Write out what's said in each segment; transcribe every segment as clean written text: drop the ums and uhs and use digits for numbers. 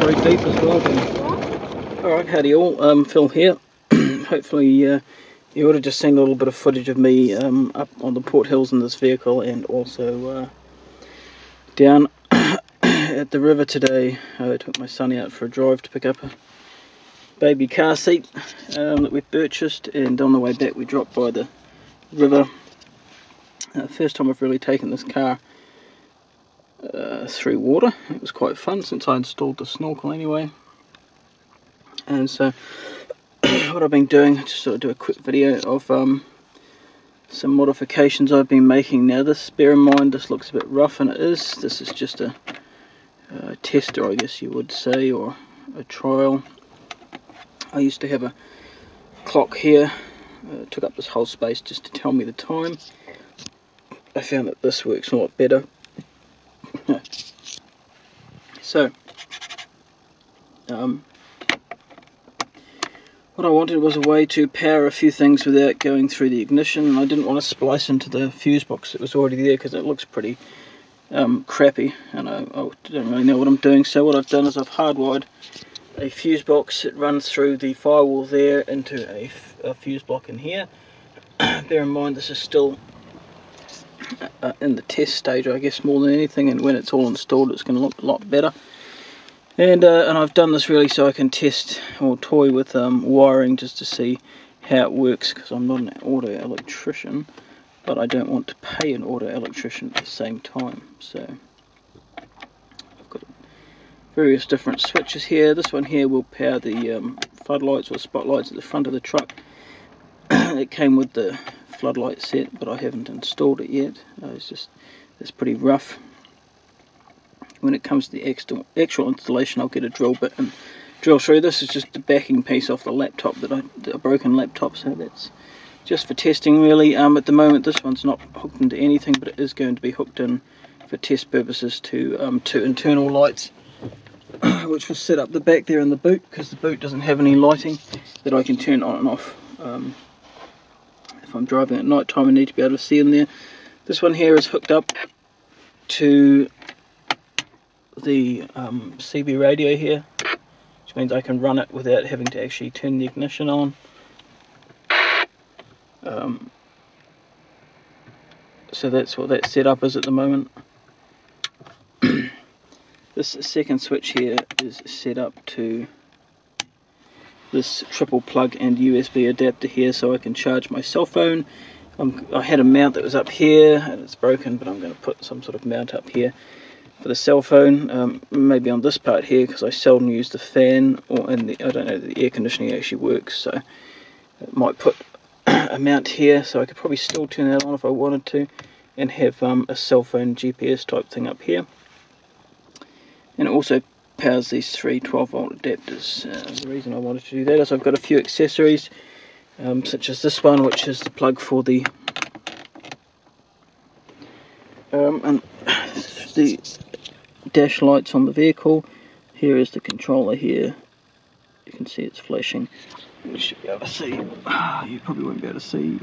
very deep as well. Alright, howdy all, Phil here. Hopefully you would have just seen a little bit of footage of me up on the Port Hills in this vehicle, and also down at the river today. I took my son out for a drive to pick up a baby car seat that we purchased, and on the way back we dropped by the river. First time I've really taken this car through water. It was quite fun since I installed the snorkel anyway. And so what I've been doing, just sort of do a quick video of some modifications I've been making. Now this, bear in mind, this looks a bit rough, and it is. This is just a tester, I guess you would say, or a trial. I used to have a clock here, took up this whole space just to tell me the time. I found that this works a lot better. So what I wanted was a way to power a few things without going through the ignition. I didn't want to splice into the fuse box that was already there because it looks pretty crappy, and I don't really know what I'm doing. So what I've done is I've hardwired a fuse box that runs through the firewall there into a fuse block in here. Bear in mind this is still in the test stage, I guess, more than anything, and when it's all installed it's going to look a lot better. And I've done this really so I can test or toy with wiring just to see how it works, because I'm not an auto electrician, but I don't want to pay an auto electrician at the same time. So I've got various different switches here. This one here will power the floodlights or spotlights at the front of the truck. It came with the floodlight set, but I haven't installed it yet. It's pretty rough. When it comes to the actual installation, I'll get a drill bit and drill through. This is just the backing piece off the laptop, a broken laptop, so that's just for testing really. At the moment this one's not hooked into anything, but it is going to be hooked in for test purposes to internal lights, which will set up the back there in the boot, because the boot doesn't have any lighting that I can turn on and off. If I'm driving at night time, I need to be able to see in there. This one here is hooked up to the CB radio here, which means I can run it without having to actually turn the ignition on. So that's what that setup is at the moment. This second switch here is set up to this triple plug and USB adapter here, so I can charge my cell phone. I had a mount that was up here and it's broken, but I'm going to put some sort of mount up here for the cell phone, maybe on this part here, because I seldom use the fan, or I don't know, the air conditioning actually works, so it might put a mount here, so I could probably still turn that on if I wanted to, and have a cell phone GPS type thing up here. And it also powers these three 12-volt adapters. The reason I wanted to do that is I've got a few accessories, such as this one, which is the plug for the and the dash lights on the vehicle. Here is the controller here. You can see it's flashing. You should be able to see. You probably won't be able to see.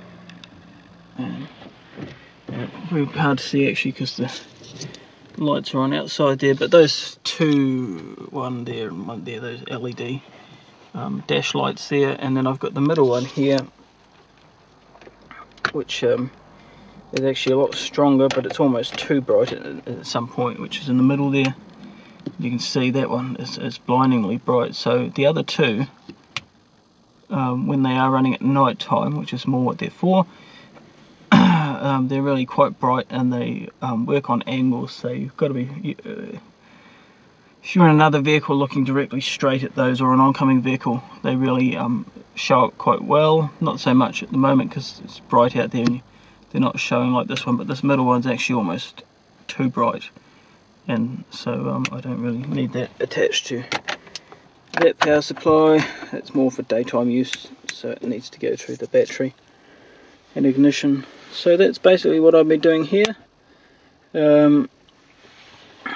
Very hard to see actually, because the lights are on outside there. But those two, one there and one there, those LED dash lights there, and then I've got the middle one here, which is actually a lot stronger, but it's almost too bright at some point, which is in the middle there. You can see that one is blindingly bright. So the other two, when they are running at night time, which is more what they're for, they're really quite bright, and they work on angles, so you've got to be, if you're in another vehicle looking directly straight at those, or an oncoming vehicle, they really show up quite well. Not so much at the moment because it's bright out there and they're not showing like this one, but this middle one's actually almost too bright, and so I don't really need that attached to that power supply. It's more for daytime use, so it needs to go through the battery and ignition. So that's basically what I've been doing here.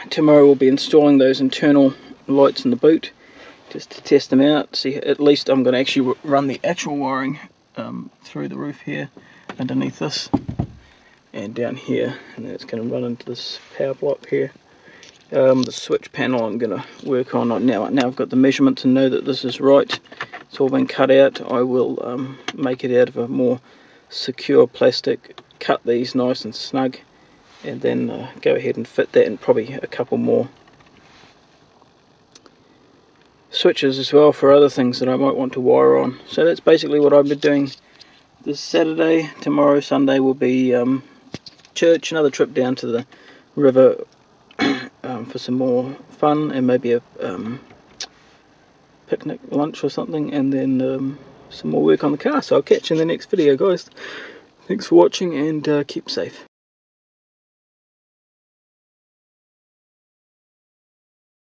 Tomorrow we'll be installing those internal lights in the boot just to test them out. See, at least I'm going to actually run the actual wiring through the roof here, underneath this, and down here, and then it's going to run into this power block here, The switch panel I'm going to work on now. I've got the measurements and know that this is right. It's all been cut out. I will make it out of a more secure plastic, cut these nice and snug, and then go ahead and fit that, and probably a couple more switches as well for other things that I might want to wire on. So that's basically what I've been doing this Saturday. Tomorrow, Sunday, will be church, another trip down to the river for some more fun and maybe a picnic lunch or something, and then some more work on the car. So I'll catch you in the next video, guys. Thanks for watching, and keep safe.